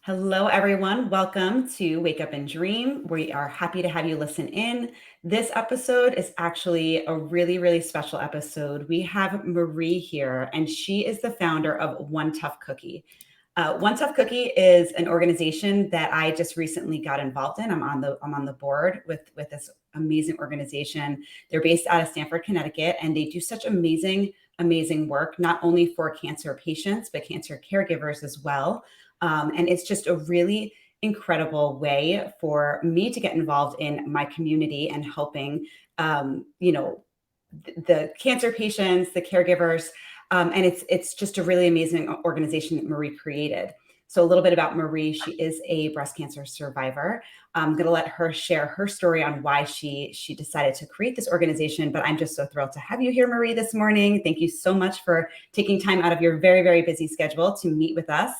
Hello, everyone. Welcome to Wake Up and Dream. We are happy to have you listen in. This episode is actually a really special episode. We have Marie here, and she is the founder of One Tough Cookie. One Tough Cookie is an organization that I just recently got involved in. I'm on the board with this amazing organization. They're based out of Stamford, Connecticut, and they do such amazing work, not only for cancer patients but cancer caregivers as well. And it's just a really incredible way for me to get involved in my community and helping, um, you know, the cancer patients, the caregivers, and it's just a really amazing organization that Marie created. So a little bit about Marie: she is a breast cancer survivor. I'm going to let her share her story on why she decided to create this organization. But I'm just so thrilled to have you here, Marie, this morning. Thank you so much for taking time out of your very busy schedule to meet with us.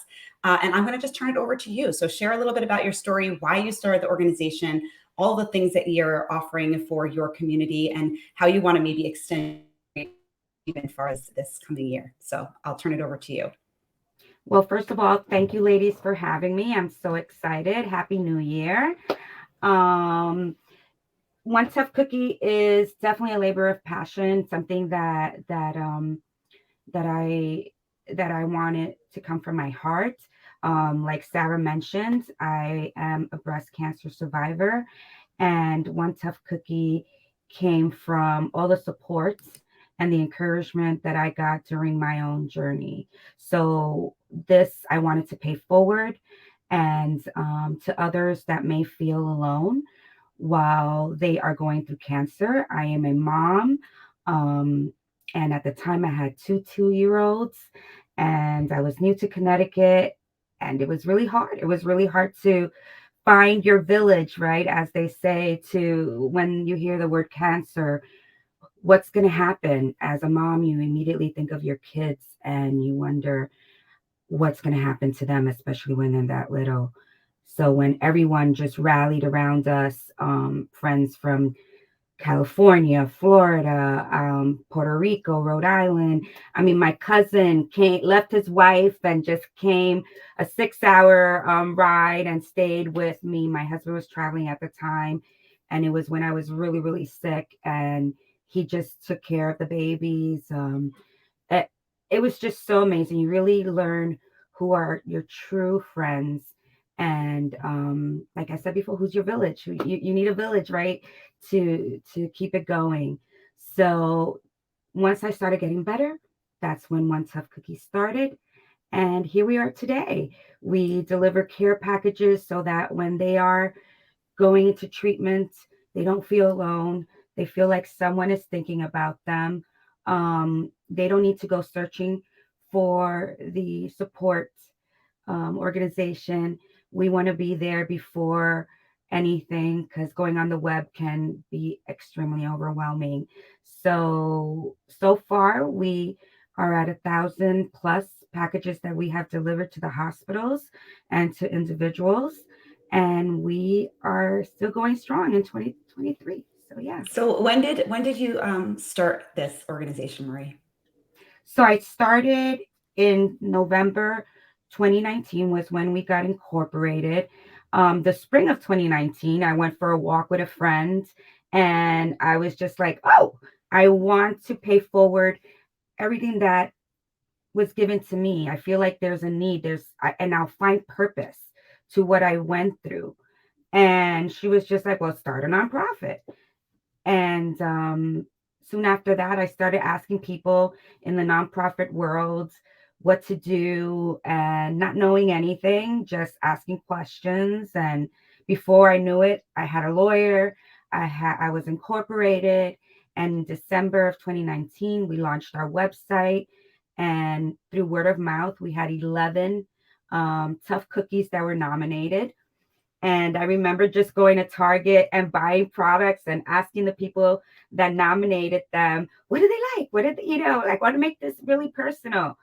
And I'm going to just turn it over to you. So share a little bit about your story, why you started the organization, all the things that you're offering for your community, and how you want to maybe extend even far as this coming year. So I'll turn it over to you. Well, first of all, thank you, ladies, for having me. I'm so excited. Happy New Year. Um, One Tough Cookie is definitely a labor of passion, something that I wanted to come from my heart. Like Sarah mentioned, I am a breast cancer survivor, and One Tough Cookie came from all the support and the encouragement that I got during my own journey. So this I wanted to pay forward, and to others that may feel alone while they are going through cancer. I am a mom. Um, and at the time, I had two-year olds, and I was new to Connecticut, and it was really hard. It was really hard to find your village, right? As they say, to when you hear the word cancer, what's going to happen? As a mom, you immediately think of your kids and you wonder what's going to happen to them, especially when they're that little. So when everyone just rallied around us, friends from California, Florida, Puerto Rico, Rhode Island. I mean, my cousin left his wife and just came a 6 hour ride and stayed with me. My husband was traveling at the time, and it was when I was really sick, and he just took care of the babies. It, it was just so amazing. You really learn who are your true friends. And like I said before, who's your village? You need a village, right? To keep it going. So once I started getting better, that's when One Tough Cookie started. And here we are today. We deliver care packages so that when they are going into treatment, they don't feel alone. They feel like someone is thinking about them. They don't need to go searching for the support organization. We want to be there before anything because going on the web can be extremely overwhelming. So far, we are at 1,000 plus packages that we have delivered to the hospitals and to individuals, and we are still going strong in 2023. So yeah. So when did you start this organization, Marie? So I started in November 2019 was when we got incorporated. The spring of 2019, I went for a walk with a friend, and I was just like, oh, I want to pay forward everything that was given to me. I feel like there's a need, and I'll find purpose to what I went through. And she was just like, well, start a nonprofit. And soon after that, I started asking people in the nonprofit world what to do and not knowing anything, just asking questions. And before I knew it, I had a lawyer. I was incorporated. And in December of 2019, we launched our website. And through word of mouth, we had 11 tough cookies that were nominated. And I remember just going to Target and buying products and asking the people that nominated them, what do they like? What did they, like, want to make this really personal.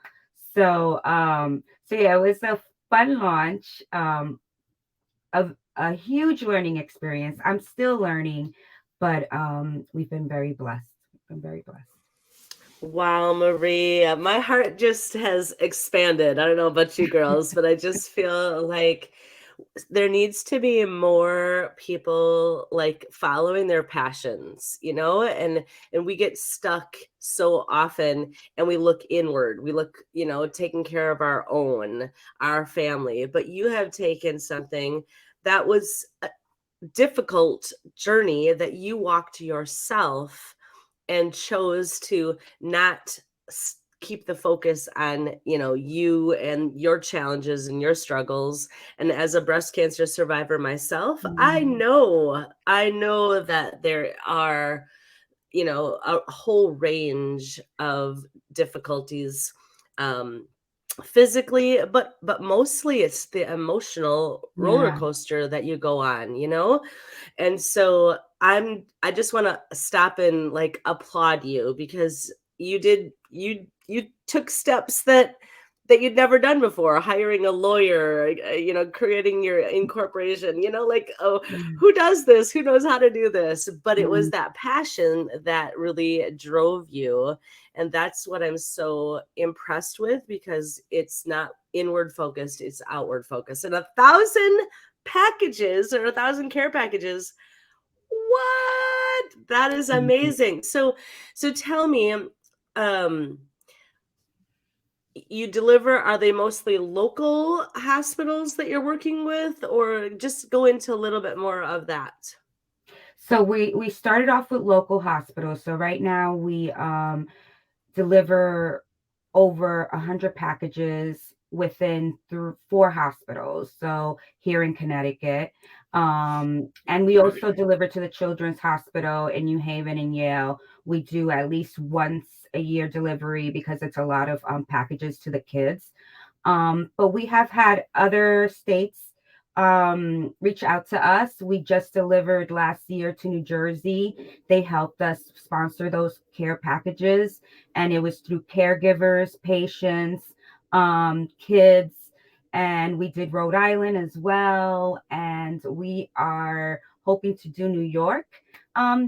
So yeah, it was a fun launch, of a huge learning experience. I'm still learning, but we've been very blessed. We've been very blessed. Wow, Marie, my heart just has expanded. I don't know about you girls, but I just feel like there needs to be more people like following their passions, and we get stuck so often and we look inward. We look, taking care of our family, but you have taken something that was a difficult journey that you walked yourself and chose to not keep the focus on you and your challenges and your struggles. And as a breast cancer survivor myself, Mm, I know that there are a whole range of difficulties, um physically, but mostly it's the emotional roller yeah, coaster that you go on, and so I just want to stop and like applaud you because you took steps that you'd never done before, hiring a lawyer, creating your incorporation, like, oh, yeah, who does this? Who knows how to do this? But it was mm, that passion that really drove you. And that's what I'm so impressed with, because it's not inward focused, it's outward focused. And 1,000 packages or 1,000 care packages. What? That is mm. amazing. So tell me, um, you deliver, are they mostly local hospitals that you're working with, or just go into a little bit more of that? So we started off with local hospitals. So right now we deliver over 100 packages within four hospitals. So here in Connecticut. And we also deliver to the Children's Hospital in New Haven and Yale. We do at least once a year delivery because it's a lot of packages to the kids. But we have had other states reach out to us. We just delivered last year to New Jersey. They helped us sponsor those care packages, and it was through caregivers, patients, kids, and we did Rhode Island as well. And we are hoping to do New York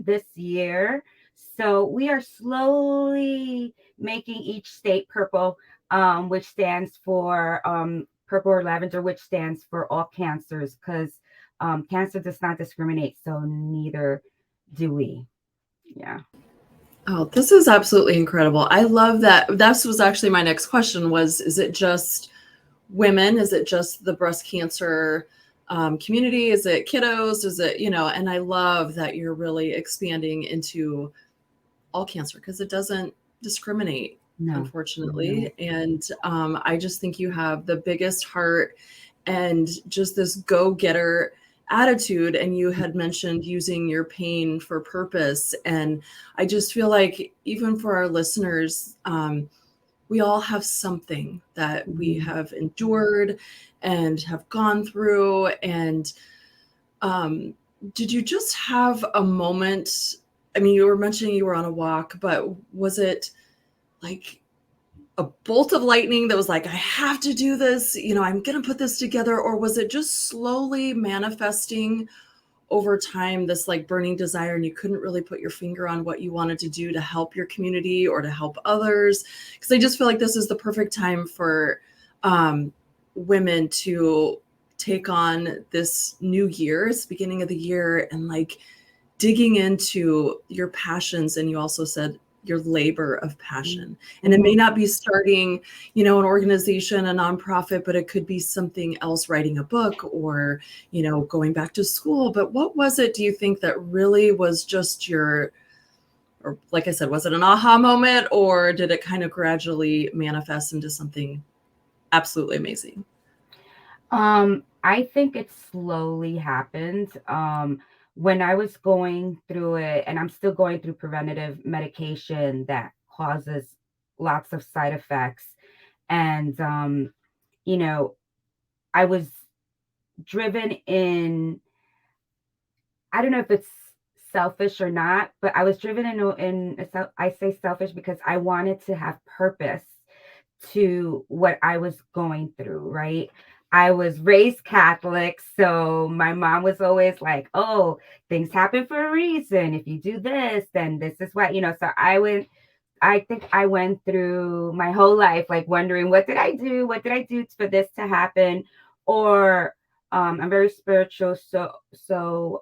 this year. So we are slowly making each state purple, which stands for purple or lavender, which stands for all cancers, because cancer does not discriminate, so neither do we. Yeah. Oh, this is absolutely incredible. I love that. That was actually my next question was, is it just women? Is it just the breast cancer community? Is it kiddos? Is it, and I love that you're really expanding into all cancer because it doesn't discriminate, No. No. unfortunately. And I just think you have the biggest heart and just this go-getter attitude. And you had mentioned using your pain for purpose. And I just feel like even for our listeners, we all have something that we Mhm. have endured and have gone through. And um, did you just have a moment? I mean, you were mentioning you were on a walk, but was it like a bolt of lightning that was like, I have to do this, I'm going to put this together? Or was it just slowly manifesting over time, this like burning desire, and you couldn't really put your finger on what you wanted to do to help your community or to help others? Because I just feel like this is the perfect time for um, women to take on this new year, it's the beginning of the year, and like digging into your passions. And you also said your labor of passion. And it may Mhm. not be starting, an organization, a nonprofit, but it could be something else, writing a book or, going back to school. But what was it, do you think, that really was just or like I said, was it an aha moment, or did it kind of gradually manifest into something absolutely amazing? I think it slowly happened. When I was going through it, and I'm still going through preventative medication that causes lots of side effects. And, you know, I was driven in, I don't know if it's selfish or not, but I was driven I say selfish because I wanted to have purpose to what I was going through, right? I was raised Catholic, so my mom was always like, "Oh, things happen for a reason. If you do this, then this is what." So I think I went through my whole life like wondering, what did I do? What did I do for this to happen? Or I'm very spiritual, so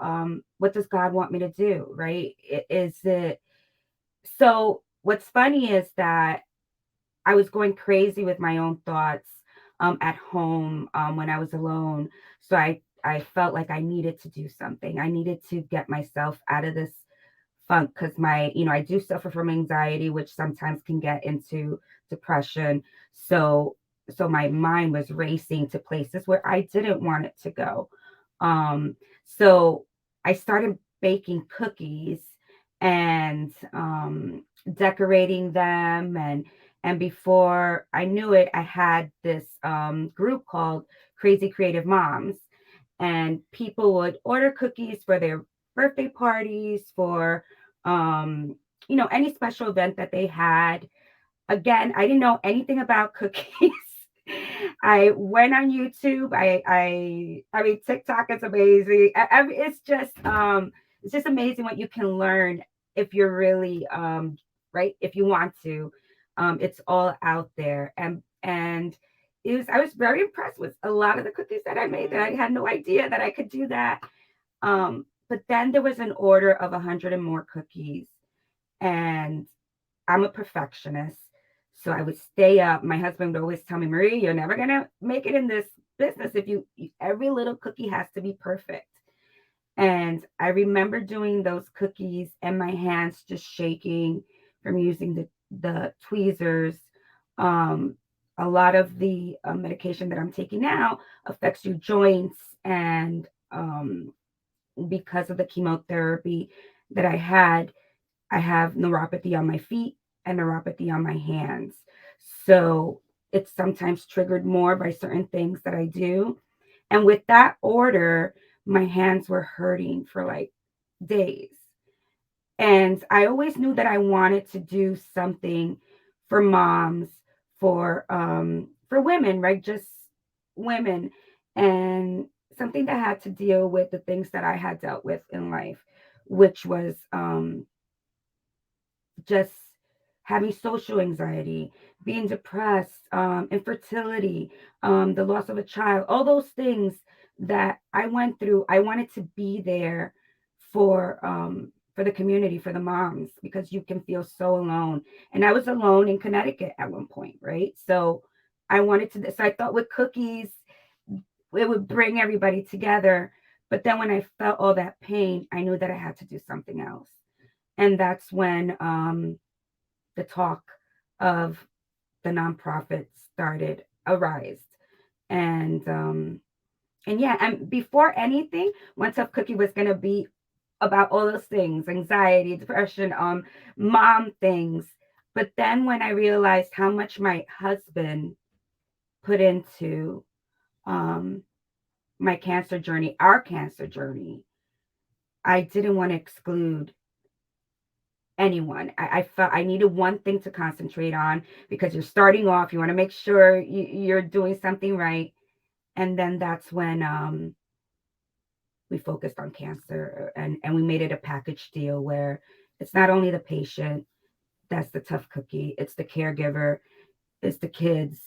what does God want me to do? Right? Is it so? What's funny is that I was going crazy with my own thoughts at home when I was alone. So I felt like I needed to do something. I needed to get myself out of this funk because I do suffer from anxiety, which sometimes can get into depression. So my mind was racing to places where I didn't want it to go. So I started baking cookies and decorating them, and before I knew it, I had this group called Crazy Creative Moms, and people would order cookies for their birthday parties, for any special event that they had. Again, I didn't know anything about cookies. I went on YouTube. I mean, TikTok is amazing. It's just amazing what you can learn if you're really right, if you want to. It's all out there, and I was very impressed with a lot of the cookies that I made, that I had no idea that I could do that. But then there was an order of 100 and more cookies, and I'm a perfectionist. So I would stay up. My husband would always tell me, Marie, you're never going to make it in this business if every little cookie has to be perfect. And I remember doing those cookies and my hands just shaking from using the tweezers. A lot of the medication that I'm taking now affects your joints, and because of the chemotherapy that I have neuropathy on my feet and neuropathy on my hands. So it's sometimes triggered more by certain things that I do. And with that order, my hands were hurting for like days. And I always knew that I wanted to do something for moms, for women, right? Just women, and something that had to deal with the things that I had dealt with in life, which was just having social anxiety, being depressed, infertility, the loss of a child, all those things that I went through. I wanted to be there for the community, for the moms, because you can feel so alone. And I was alone in Connecticut at one point, right? So so I thought with cookies, it would bring everybody together. But then when I felt all that pain, I knew that I had to do something else. And that's when the talk of the nonprofit started arise. And yeah, and before anything, One Tough Cookie was gonna be about all those things: anxiety, depression, mom things. But then when I realized how much my husband put into um my cancer journey, our cancer journey, I didn't want to exclude anyone. I felt I needed one thing to concentrate on, because you're starting off, you want to make sure you're doing something right. And then that's when we focused on cancer, and we made it a package deal where it's not only the patient that's the tough cookie, it's the caregiver, it's the kids,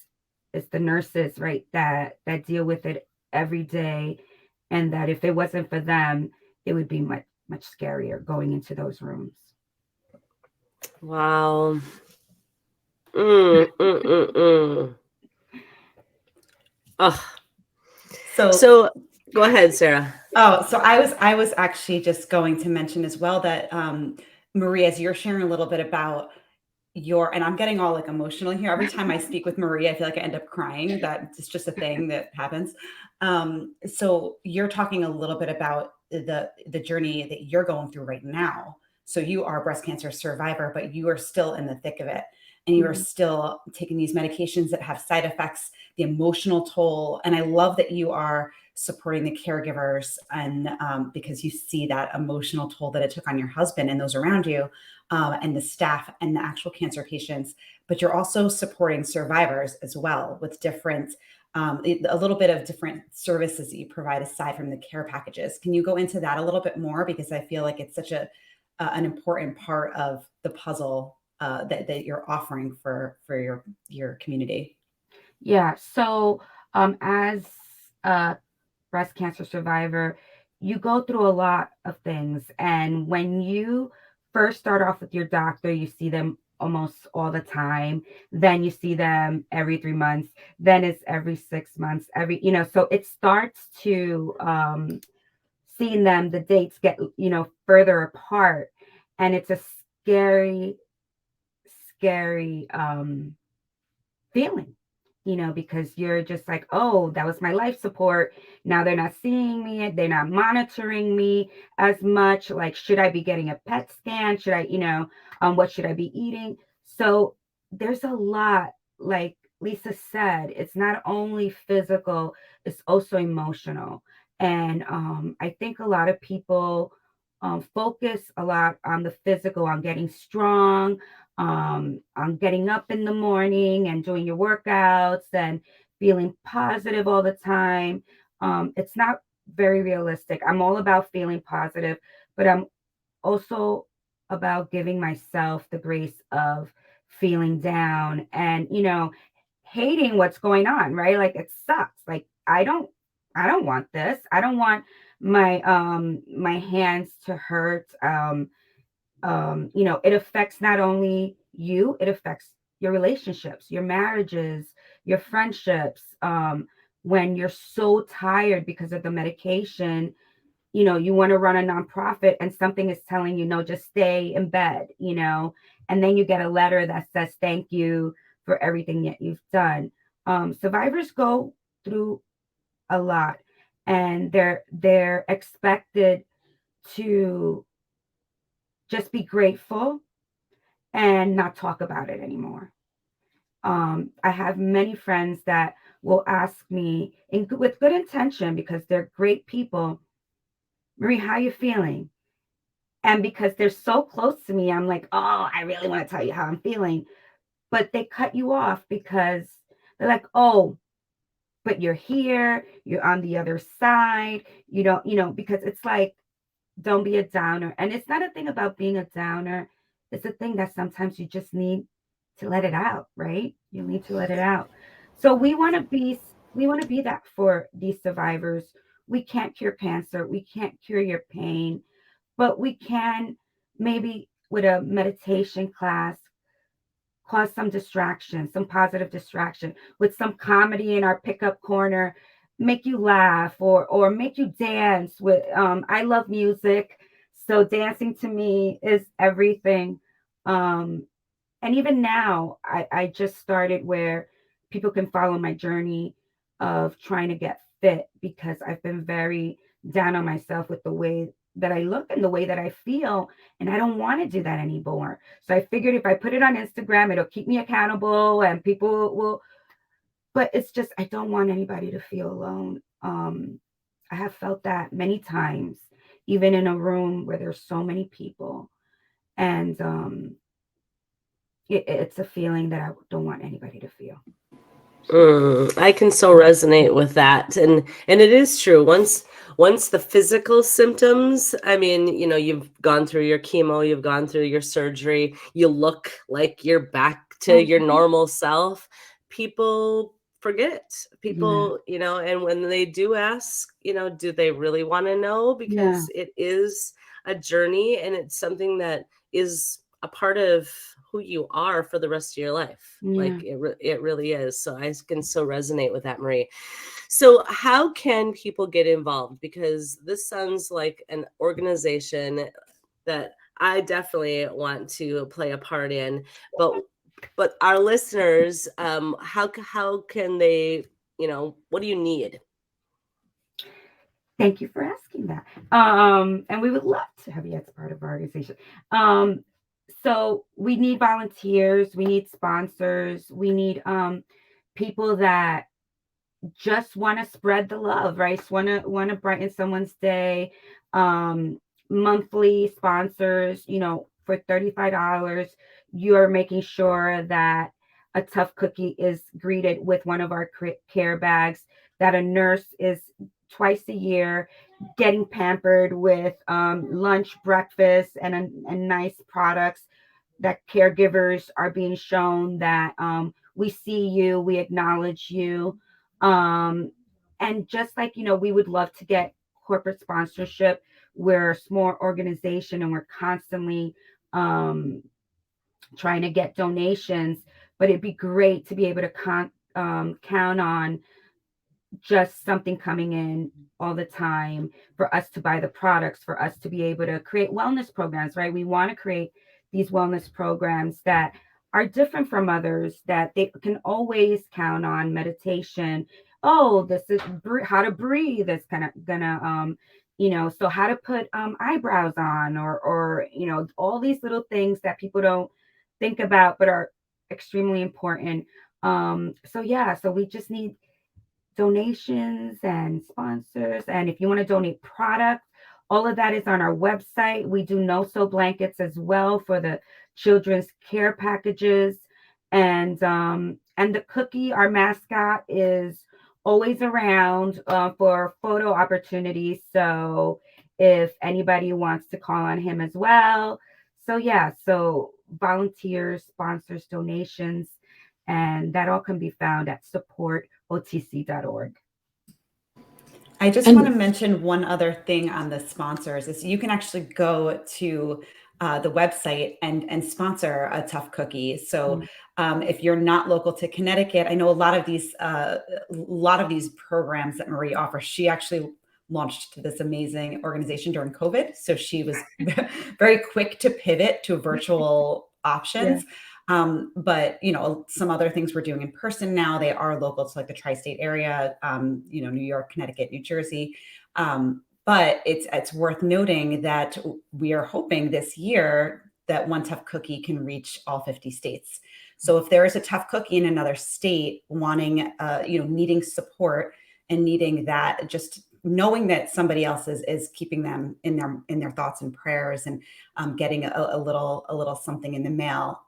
it's the nurses, right, that deal with it every day. And that if it wasn't for them, it would be much much scarier going into those rooms. Wow. Mm, mm, mm, mm. Oh, so go ahead, Sarah. So I was actually just going to mention as well that Marie, as you're sharing a little bit about and I'm getting all like emotional here. Every time I speak with Marie, I feel like I end up crying. It's just a thing that happens. So you're talking a little bit about the journey that you're going through right now. So you are a breast cancer survivor, but you are still in the thick of it. And you are still taking these medications that have side effects, the emotional toll. And I love that you are supporting the caregivers, and because you see that emotional toll that it took on your husband and those around you, and the staff and the actual cancer patients. But you're also supporting survivors as well with different, a little bit of different services that you provide aside from the care packages. Can you go into that a little bit more? Because I feel like it's such an important part of the puzzle that you're offering for your community? Yeah. So, as a breast cancer survivor, you go through a lot of things. And when you first start off with your doctor, you see them almost all the time. Then you see them every 3 months. Then it's every 6 months. So it starts to seeing them, the dates get, further apart. And it's a scary, scary feeling, because you're just like, oh, that was my life support. Now they're not seeing me. They're not monitoring me as much. Like, should I be getting a PET scan? Should I, what should I be eating? So there's a lot, like Lisa said, it's not only physical, it's also emotional. And I think a lot of people focus a lot on the physical, on getting strong, on getting up in the morning and doing your workouts and feeling positive all the time. It's not very realistic. I'm all about feeling positive, but I'm also about giving myself the grace of feeling down and, hating what's going on, right? Like, it sucks. Like, I don't want this. I don't want my hands to hurt. It affects not only you, it affects your relationships, your marriages, your friendships. When you're so tired because of the medication, you want to run a nonprofit and something is telling you, no, just stay in bed, and then you get a letter that says, thank you for everything that you've done. Survivors go through a lot, and they're expected to just be grateful and not talk about it anymore. I have many friends that will ask me with good intention, because they're great people, Marie, how you feeling? And because they're so close to me, I'm like, oh, I really want to tell you how I'm feeling. But they cut you off because they're like, oh, but you're here, you're on the other side, because it's like, don't be a downer. And it's not a thing about being a downer. It's a thing that sometimes you just need to let it out, right? You need to let it out. So we want to be that for these survivors. We can't cure cancer. We can't cure your pain, but we can, maybe with a meditation class, cause some distraction, some positive distraction, with some comedy in our pickup corner, make you laugh, or make you dance with. I love music, so dancing to me is everything. Um and even now, I just started where people can follow my journey of trying to get fit, because I've been very down on myself with the way that I look and the way that I feel. And I don't want to do that anymore. So I figured if I put it on Instagram, it'll keep me accountable and people will, but it's just, I don't want anybody to feel alone. I have felt that many times, even in a room where there's so many people. And it's a feeling that I don't want anybody to feel. I can so resonate with that, and it is true. Once the physical symptoms, I mean, you've gone through your chemo, you've gone through your surgery, you look like you're back to your Mhm. normal self. People forget. Yeah, People, and when they do ask, do they really want to know? yeah, Because it is a journey, and it's something that is a part of who you are for the rest of your life. yeah. Like it really is. So I can so resonate with that, Marie. So how can people get involved? Because this sounds like an organization that I definitely want to play a part in. But our listeners, how can they? What do you need? Thank you for asking that. And we would love to have you as part of our organization. So we need volunteers, we need sponsors, we need people that just want to spread the love, right? Want to brighten someone's day. Um, Monthly sponsors, for $35, you're making sure that a tough cookie is greeted with one of our care bags, that a nurse is twice a year getting pampered with lunch, breakfast, and nice products. that caregivers are being shown that we see you, we acknowledge you. Um, and just like, we would love to get corporate sponsorship. We're a small organization and we're constantly um, trying to get donations, but it'd be great to be able to count on just something coming in all the time for us to buy the products, for us to be able to create wellness programs, right? We want to create these wellness programs that are different from others, that they can always count on meditation. Oh, this is how to breathe. That's kind of gonna, so how to put eyebrows on, or all these little things that people don't think about, but are extremely important. So yeah, so we just need donations and sponsors. And if you want to donate product, all of that is on our website. We do no-sew blankets as well for the children's care packages. And the cookie, our mascot, is always around for photo opportunities. So if anybody wants to call on him as well. So yeah, so volunteers, sponsors, donations, and that all can be found at supportotc.org. I just And want to mention one other thing on the sponsors is you can actually go to the website and sponsor a tough cookie. So if you're not local to Connecticut, I know a lot of these programs that Marie offers. She actually launched this amazing organization during COVID, so she was very quick to pivot to virtual options. But some other things we're doing in person now, they are local to like the tri-state area, New York, Connecticut, New Jersey. But it's worth noting that we are hoping this year that One Tough Cookie can reach all 50 states. So if there is a tough cookie in another state wanting, needing support and needing that, just knowing that somebody else is keeping them in their thoughts and prayers, and getting a little something in the mail,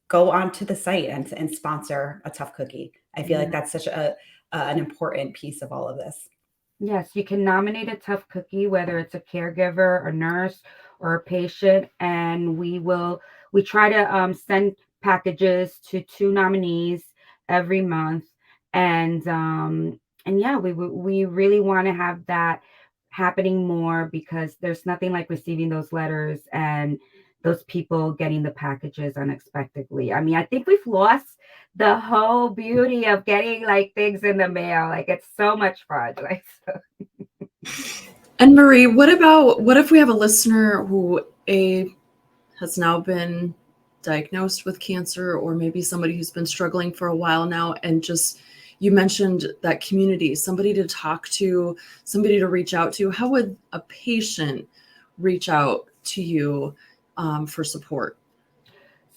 go onto the site and sponsor a tough cookie. I feel like that's such an important piece of all of this. Yes, you can nominate a tough cookie, whether it's a caregiver, a nurse, or a patient, and we try to send packages to 2 nominees every month, and yeah, we really want to have that happening more, because there's nothing like receiving those letters and those people getting the packages unexpectedly. I mean, I think we've lost the whole beauty of getting like things in the mail. Like, it's so much fun. Like, so. And Marie, what if we have a listener who has now been diagnosed with cancer, or maybe somebody who's been struggling for a while now, and just, you mentioned that community, somebody to talk to, somebody to reach out to. How would a patient reach out to you for support?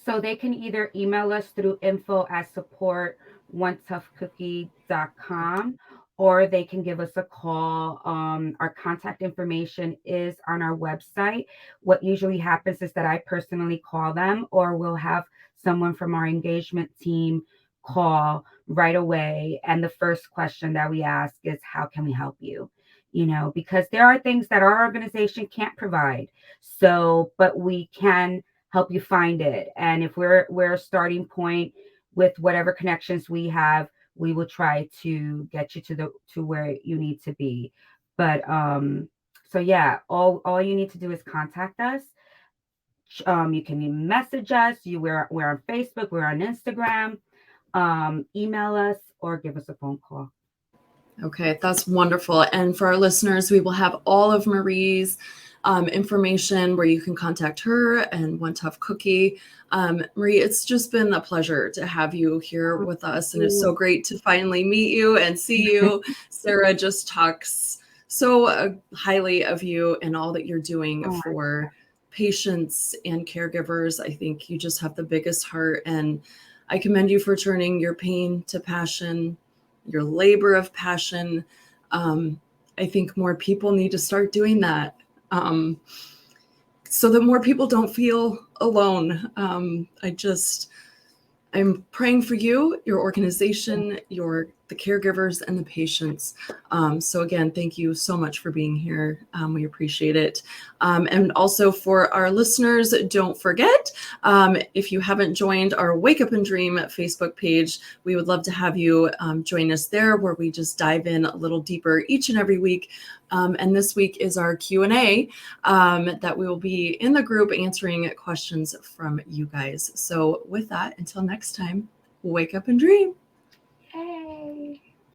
So they can either email us through info@supportontoughcookie.com, or they can give us a call. Our contact information is on our website. What usually happens is that I personally call them, or we'll have someone from our engagement team call right away. And the first question that we ask is, how can we help you? Because there are things that our organization can't provide. So, but we can help you find it. And if we're a starting point with whatever connections we have, we will try to get you to where you need to be. But so yeah, all you need to do is contact us. You can message us. We're on Facebook, we're on Instagram. Email us or give us a phone call. Okay, that's wonderful. And for our listeners, we will have all of Marie's information where you can contact her and One Tough Cookie. Marie, it's just been a pleasure to have you here with us. And it's so great to finally meet you and see you. Sarah just talks so highly of you and all that you're doing for patients and caregivers. I think you just have the biggest heart, and I commend you for turning your pain to passion, your labor of passion. I think more people need to start doing that, so that more people don't feel alone. I'm praying for you, your organization, your the caregivers and the patients. So again, thank you so much for being here. We appreciate it. And also for our listeners, don't forget, if you haven't joined our Wake Up and Dream Facebook page, we would love to have you join us there, where we just dive in a little deeper each and every week. And this week is our Q&A that we will be in the group answering questions from you guys. So with that, until next time, wake up and dream.